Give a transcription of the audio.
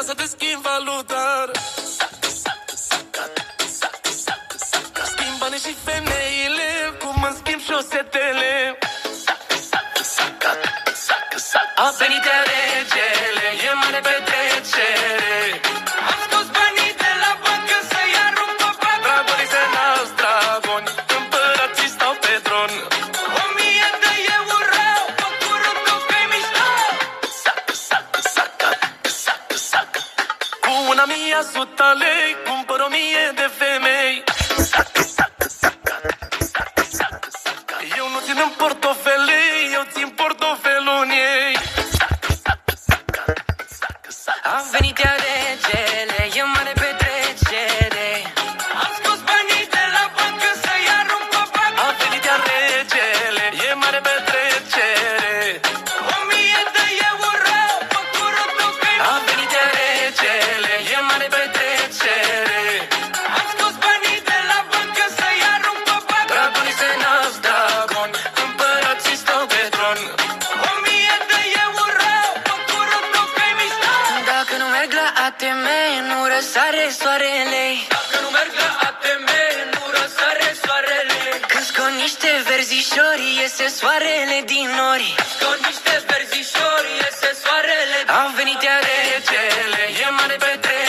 să te schimb valutar. Schimb banii și femeile, cum îmi schimb șosetele. A venit regele, e mare petrecere. Am scos banii de la bancă să-i arunc pe pat. Dragonii se nasc dragoni, împărații stau pe tron. 1000 de euro, făcurul tău că-i mișto. Cu 1.100 lei cumpăr 1000 de femei. Eu nu țin în portofele, eu țin portofelul în ei. A venit iar regele, e mare petrecere. Am scos banii de la bancă să-i arunc pe pat. A venit iar regele, e mare petrecere. 1000 de euro, făcurul tău că-i mișto. A venit iar regele, e mare petrecere. Am scos banii de la bancă să-i arunc pe pat. Dragonii se nasc dragoni, împărații stau pe tron. 1000 de euro, făcurul tău că-i mișto. Dacă nu merg la ATM, nu răsare soarele. Dacă nu merg la ATM, nu răsare soarele. Când scot niște verzișori, iese soarele din nori. Scot niște verzișori, iese soarele. A venit iar Regele, e mare petrecere.